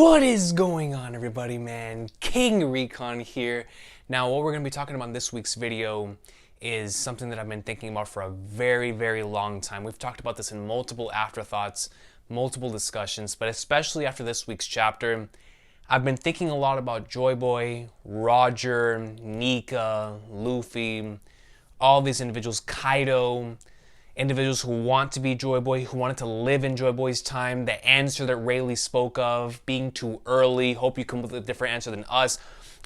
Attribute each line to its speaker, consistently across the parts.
Speaker 1: What is going on, everybody, man? King Recon here. Now, what we're going to be talking about in this week's video is something that I've been thinking about for a very long time. We've talked about this in multiple afterthoughts, multiple discussions, but especially after this week's chapter, I've been thinking a lot about Joyboy, Roger, Nika, Luffy, all these individuals, Kaido, individuals who want to be Joyboy, who wanted to live in Joyboy's time, the answer that Rayleigh spoke of, being too early, hope you come up with a different answer than us.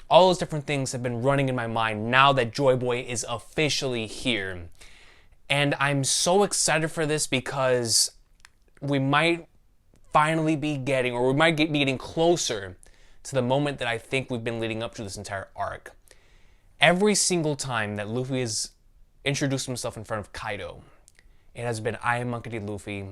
Speaker 1: All those different things have been running in my mind now that Joyboy is officially here. And I'm so excited for this because we might finally be getting, or we might be getting closer to the moment that I think we've been leading up to this entire arc. Every single time that Luffy has introduced himself in front of Kaido, it has been, I am Monkey D. Luffy,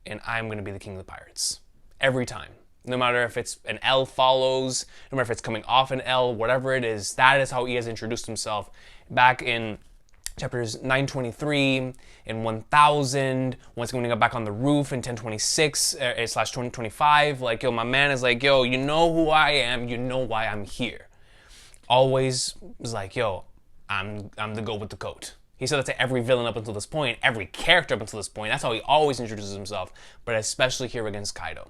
Speaker 1: and I'm going to be the king of the pirates. Every time. No matter if it's an L follows, no matter if it's coming off an L, whatever it is, that is how he has introduced himself. Back in chapters 923, in 1000, once when he got back on the roof in 1026, slash 2025, like, yo, my man is like, yo, you know who I am, you know why I'm here. Always was like, yo, I'm the go with the coat. He said that to every villain up until this point, every character up until this point. That's how he always introduces himself, but especially here against Kaido.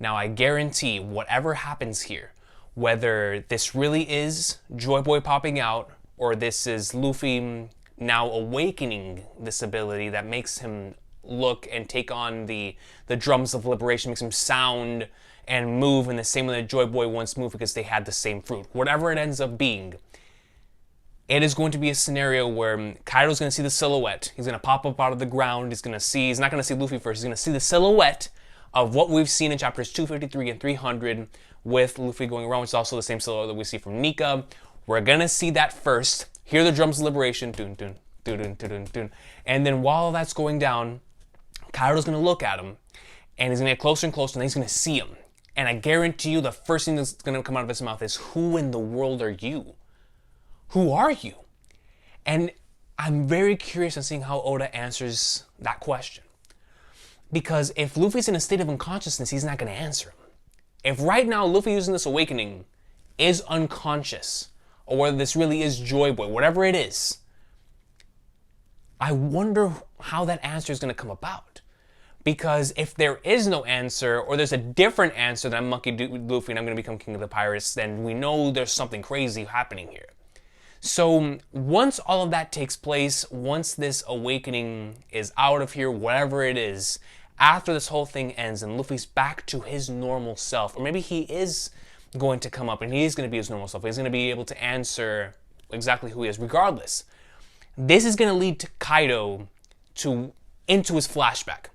Speaker 1: Now, I guarantee whatever happens here, whether this really is Joyboy popping out, or this is Luffy now awakening this ability that makes him look and take on the drums of liberation, makes him sound and move in the same way that Joyboy once moved because they had the same fruit. Whatever it ends up being, it is going to be a scenario where Kaido's going to see the silhouette. He's going to pop up out of the ground. He's not going to see Luffy first. He's going to see the silhouette of what we've seen in chapters 253 and 300 with Luffy going around, which is also the same silhouette that we see from Nika. We're going to see that first. Hear the drums of liberation. Dun, dun, dun, dun, dun, dun. And then while that's going down, Kaido's going to look at him, and he's going to get closer and closer, and then he's going to see him. And I guarantee you the first thing that's going to come out of his mouth is, who in the world are you? Who are you? And I'm very curious on seeing how Oda answers that question. Because if Luffy's in a state of unconsciousness, he's not going to answer him. If right now Luffy using this awakening is unconscious, or whether this really is Joyboy, whatever it is, I wonder how that answer is going to come about. Because if there is no answer, or there's a different answer that I'm Monkey D. Luffy and I'm going to become king of the pirates, then we know there's something crazy happening here. So once all of that takes place, once this awakening is out of here, whatever it is, after this whole thing ends and Luffy's back to his normal self, or maybe he is going to come up and he is going to be his normal self, he's going to be able to answer exactly who he is, regardless. This is going to lead to Kaido into his flashback.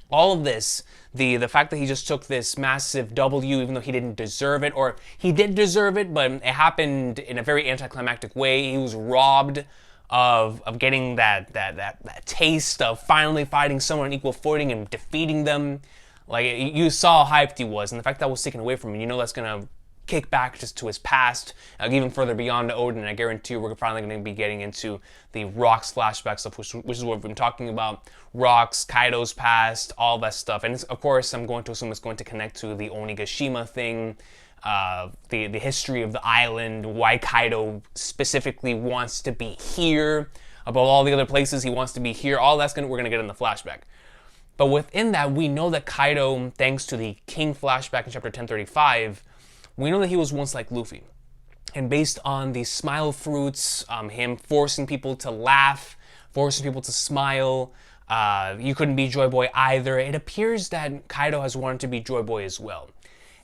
Speaker 1: All of this, the fact that he just took this massive W even though he didn't deserve it, or he did deserve it, but it happened in a very anticlimactic way. He was robbed of getting that taste of finally fighting someone on equal footing and defeating them. Like, you saw how hyped he was, and the fact that was taken away from him, you know that's gonna kick back just to his past, even further beyond Odin. And I guarantee you we're finally going to be getting into the Rocks flashback stuff, which is what we've been talking about. Rocks, Kaido's past, all that stuff. And of course, I'm going to assume it's going to connect to the Onigashima thing, the history of the island, why Kaido specifically wants to be here, above all the other places he wants to be here. All that's we're going to get in the flashback. But within that, we know that Kaido, thanks to the King flashback in chapter 1035, we know that he was once like Luffy. And based on the smile fruits, him forcing people to laugh, forcing people to smile, you couldn't be Joyboy either, it appears that Kaido has wanted to be Joyboy as well.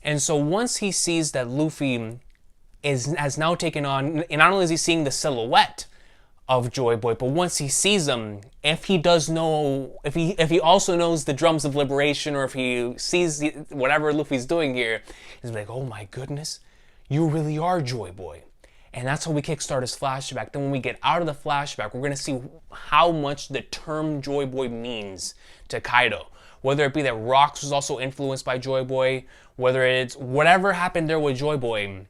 Speaker 1: And so once he sees that Luffy has now taken on, and not only is he seeing the silhouette of Joyboy, but once he sees him, if he does know, if he also knows the drums of liberation, or if he sees whatever Luffy's doing here, he's like, oh my goodness, you really are Joyboy. And that's how we kickstart his flashback. Then when we get out of the flashback, we're going to see how much the term Joyboy means to Kaido. Whether it be that Rocks was also influenced by Joyboy, whether it's whatever happened there with Joyboy,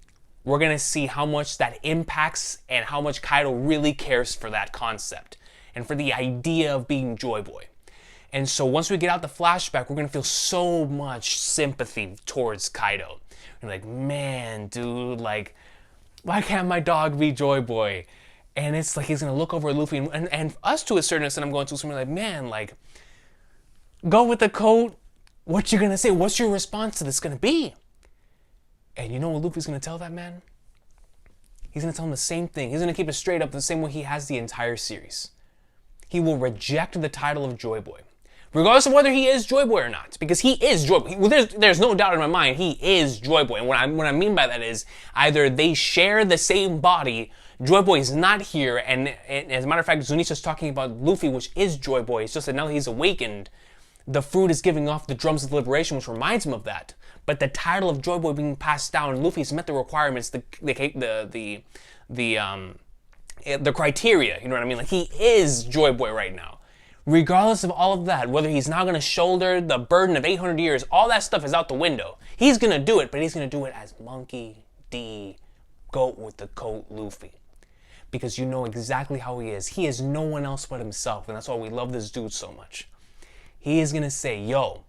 Speaker 1: we're going to see how much that impacts and how much Kaido really cares for that concept and for the idea of being Joyboy. And so once we get out the flashback, we're going to feel so much sympathy towards Kaido. We're like, man, dude, like, why can't my dog be Joyboy? And it's like he's going to look over at Luffy, and us to a certain extent, I'm going to something like, man, like, go with the coat. What you going to say? What's your response to this going to be? And you know what Luffy's going to tell that man? He's going to tell him the same thing. He's going to keep it straight up the same way he has the entire series. He will reject the title of Joyboy, regardless of whether he is Joyboy or not, because he is Joyboy. Well, there's no doubt in my mind he is Joyboy. And what I mean by that is either they share the same body, Joyboy is not here, and as a matter of fact, Zunisha's talking about Luffy, which is Joyboy. It's just that now that he's awakened, the fruit is giving off the drums of liberation, which reminds him of that. But the title of Joyboy being passed down, Luffy's met the requirements, the criteria. You know what I mean? Like, he is Joyboy right now. Regardless of all of that, whether he's now going to shoulder the burden of 800 years, all that stuff is out the window. He's going to do it, but he's going to do it as Monkey D. Goat with the coat Luffy. Because you know exactly how he is. He is no one else but himself, and that's why we love this dude so much. He is going to say, yo,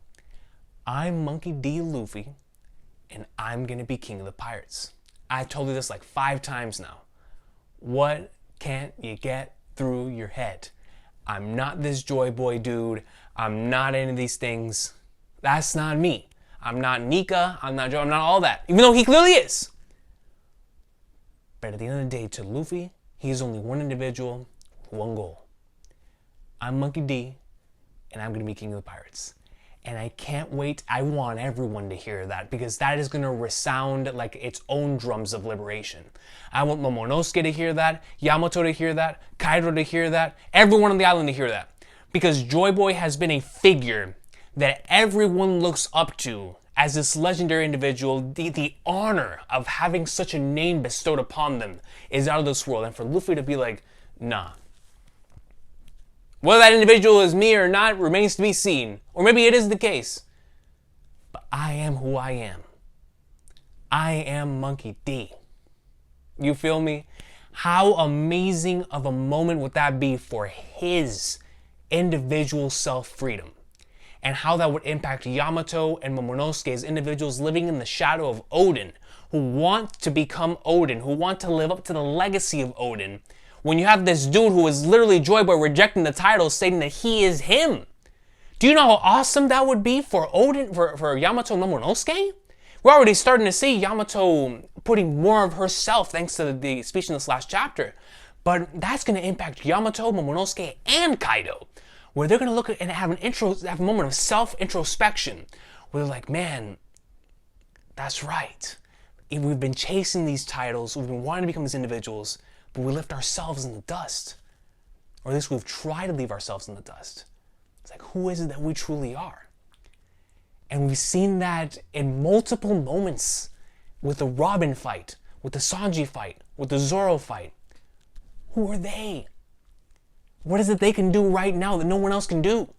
Speaker 1: I'm Monkey D. Luffy, and I'm going to be king of the pirates. I told you this like 5 times now. What can't you get through your head? I'm not this Joyboy dude. I'm not any of these things. That's not me. I'm not Nika. I'm not Joe. I'm not all that. Even though he clearly is. But at the end of the day, to Luffy, he's only one individual, one goal. I'm Monkey D, and I'm going to be king of the pirates. And I can't wait. I want everyone to hear that, because that is going to resound like its own drums of liberation. I want Momonosuke to hear that, Yamato to hear that, Kaido to hear that, everyone on the island to hear that. Because Joyboy has been a figure that everyone looks up to as this legendary individual. The honor of having such a name bestowed upon them is out of this world. And for Luffy to be like, nah. Whether that individual is me or not remains to be seen. Or maybe it is the case. But I am who I am. I am Monkey D. You feel me? How amazing of a moment would that be for his individual self-freedom? And how that would impact Yamato and Momonosuke as individuals living in the shadow of Odin, who want to become Odin, who want to live up to the legacy of Odin, when you have this dude who is literally Joyboy rejecting the title, stating that he is him. Do you know how awesome that would be for Odin, for Yamato and Momonosuke? We're already starting to see Yamato putting more of herself thanks to the speech in this last chapter. But that's going to impact Yamato, Momonosuke, and Kaido, where they're going to look at and have a moment of self-introspection, where they're like, man, that's right. We've been chasing these titles, we've been wanting to become these individuals, but we left ourselves in the dust. Or at least we've tried to leave ourselves in the dust. It's like, who is it that we truly are? And we've seen that in multiple moments with the Robin fight, with the Sanji fight, with the Zoro fight. Who are they? What is it they can do right now that no one else can do?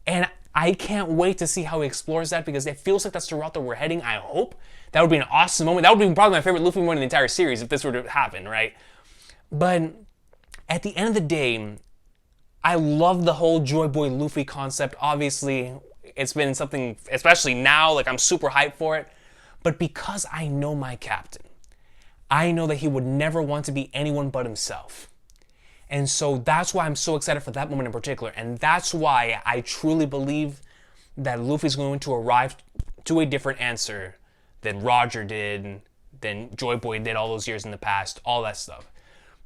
Speaker 1: And I can't wait to see how he explores that, because it feels like that's the route that we're heading. I hope. That would be an awesome moment. That would be probably my favorite Luffy moment in the entire series if this were to happen, right? But at the end of the day, I love the whole Joyboy Luffy concept. Obviously, it's been something, especially now, like I'm super hyped for it. But because I know my captain, I know that he would never want to be anyone but himself. And so that's why I'm so excited for that moment in particular. And that's why I truly believe that Luffy's going to arrive to a different answer than Roger did, than Joyboy did all those years in the past, all that stuff.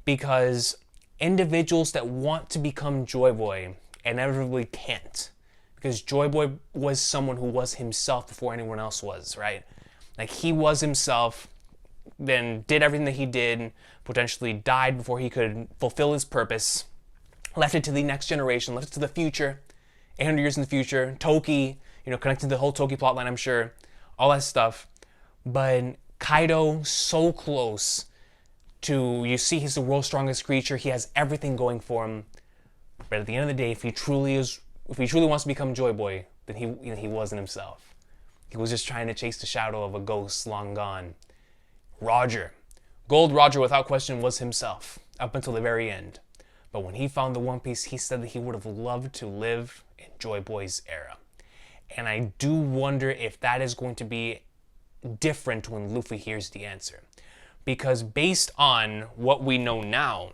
Speaker 1: Because individuals that want to become Joyboy inevitably can't. Because Joyboy was someone who was himself before anyone else was, right? Like, he was himself, then did everything that he did, potentially died before he could fulfill his purpose, left it to the next generation, left it to the future, 800 years in the future, Toki, connected to the whole Toki plotline, I'm sure, all that stuff. But Kaido, so close to, you see he's the world's strongest creature, he has everything going for him, but at the end of the day, if he truly wants to become Joyboy, then he wasn't himself. He was just trying to chase the shadow of a ghost long gone. Roger. Gold Roger, without question, was himself, up until the very end. But when he found the One Piece, he said that he would have loved to live in Joyboy's era. And I do wonder if that is going to be different when Luffy hears the answer. Because based on what we know now,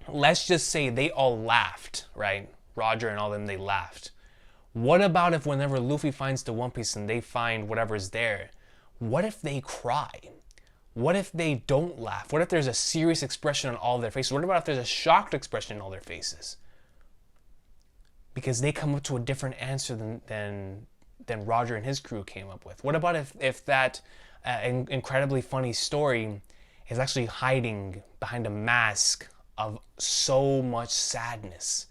Speaker 1: let's just say they all laughed, right? Roger and all them, they laughed. What about if whenever Luffy finds the One Piece and they find whatever's there, what if they cry? What if they don't laugh? What if there's a serious expression on all their faces? What about if there's a shocked expression on all their faces? Because they come up to a different answer than Roger and his crew came up with. What about if that incredibly funny story is actually hiding behind a mask of so much sadness?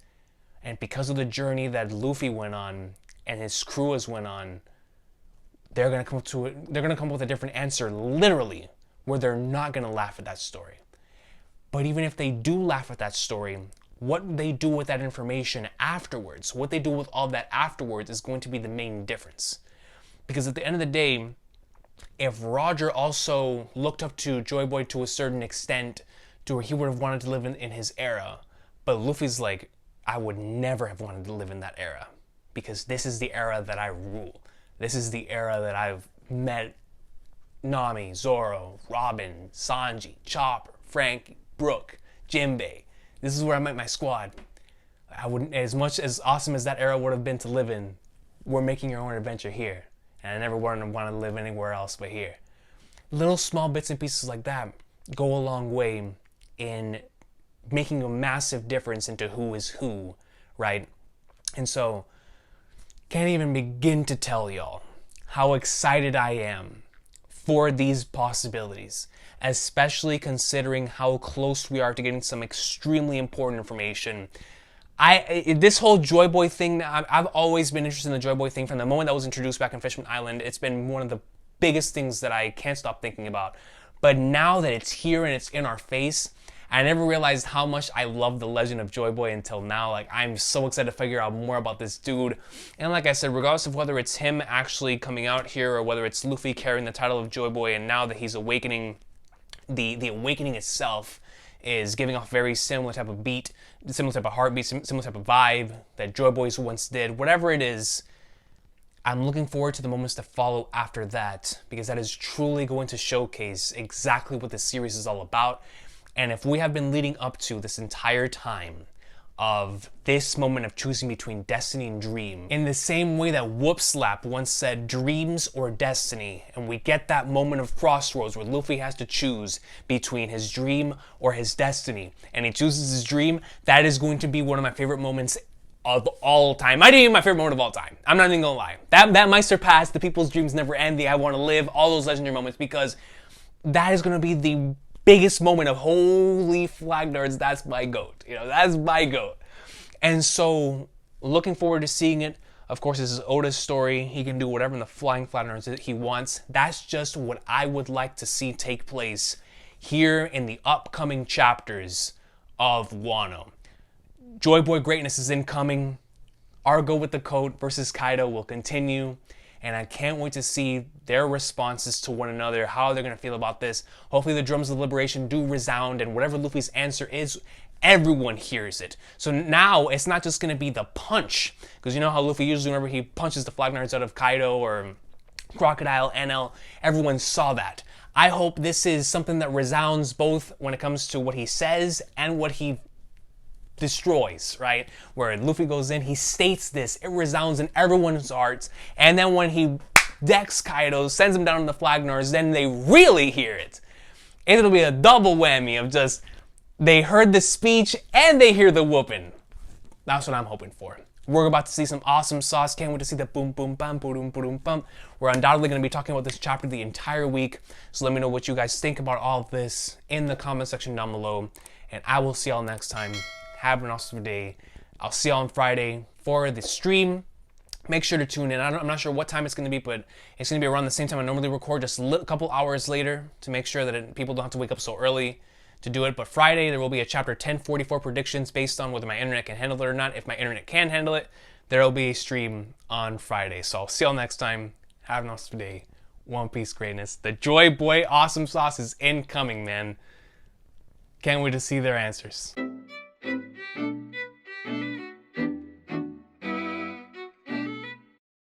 Speaker 1: And because of the journey that Luffy went on and his crew has went on, they're gonna come up with a different answer, literally, where they're not gonna laugh at that story. But even if they do laugh at that story, what they do with that information afterwards, what they do with all that afterwards is going to be the main difference. Because at the end of the day, if Roger also looked up to Joyboy to a certain extent to where he would have wanted to live in his era, but Luffy's like, I would never have wanted to live in that era because this is the era that I rule. This is the era that I've met Nami, Zoro, Robin, Sanji, Chopper, Frankie, Brook, Jinbei. This is where I met my squad. I wouldn't, as much as awesome as that era would have been to live in, we're making our own adventure here. And I never want to live anywhere else but here. Little small bits and pieces like that go a long way in making a massive difference into who is who, right? And so, can't even begin to tell y'all how excited I am for these possibilities, especially considering how close we are to getting some extremely important information. This whole Joyboy thing, I've always been interested in the Joyboy thing from the moment that was introduced back in Fishman Island. It's been one of the biggest things that I can't stop thinking about. But now that it's here and it's in our face, I never realized how much I love the legend of Joyboy until now. Like, I'm so excited to figure out more about this dude. And like I said, regardless of whether it's him actually coming out here or whether it's Luffy carrying the title of Joyboy and now that he's awakening, the awakening itself is giving off very similar type of beat, similar type of heartbeat, similar type of vibe that Joyboys once did. Whatever it is, I'm looking forward to the moments that follow after that because that is truly going to showcase exactly what this series is all about. And if we have been leading up to this entire time of this moment of choosing between destiny and dream, in the same way that Whoop Slap once said dreams or destiny, and we get that moment of crossroads where Luffy has to choose between his dream or his destiny, and he chooses his dream, that is going to be one of my favorite moments of all time. Might even my favorite moment of all time. I'm not even gonna lie. That might surpass the people's dreams never end, the I want to live, all those legendary moments, because that is gonna be the biggest moment of holy flag nerds. That's my goat. That's my goat. And so, looking forward to seeing it. Of course, this is Oda's story. He can do whatever in the flying flag nerds he wants. That's just what I would like to see take place here in the upcoming chapters of Wano. Joyboy greatness is incoming. Argo with the coat versus Kaido will continue. And I can't wait to see their responses to one another, how they're going to feel about this. Hopefully the drums of liberation do resound, and whatever Luffy's answer is, everyone hears it. So now it's not just going to be the punch, because you know how Luffy usually, whenever he punches the flag nerds out of Kaido or Crocodile, NL, everyone saw that. I hope this is something that resounds both when it comes to what he says and what he destroys, right? Where Luffy goes in, he states this, it resounds in everyone's hearts, and then when he decks Kaido, sends him down to the Flagnars, then they really hear it. It'll be a double whammy of just, they heard the speech and they hear the whooping. That's what I'm hoping for. We're about to see some awesome sauce. Can't wait to see the boom boom bam boom boom bum. We're undoubtedly going to be talking about this chapter the entire week, so let me know what you guys think about all of this in the comment section down below, and I will see y'all next time. Have an awesome day. I'll see y'all on Friday for the stream. Make sure to tune in. I'm not sure what time it's going to be, but it's going to be around the same time I normally record, just a couple hours later to make sure that people don't have to wake up so early to do it. But Friday, there will be a chapter 1044 predictions based on whether my internet can handle it or not. If my internet can handle it, there will be a stream on Friday. So I'll see y'all next time. Have an awesome day. One Piece greatness. The Joyboy awesome sauce is incoming, man. Can't wait to see their answers.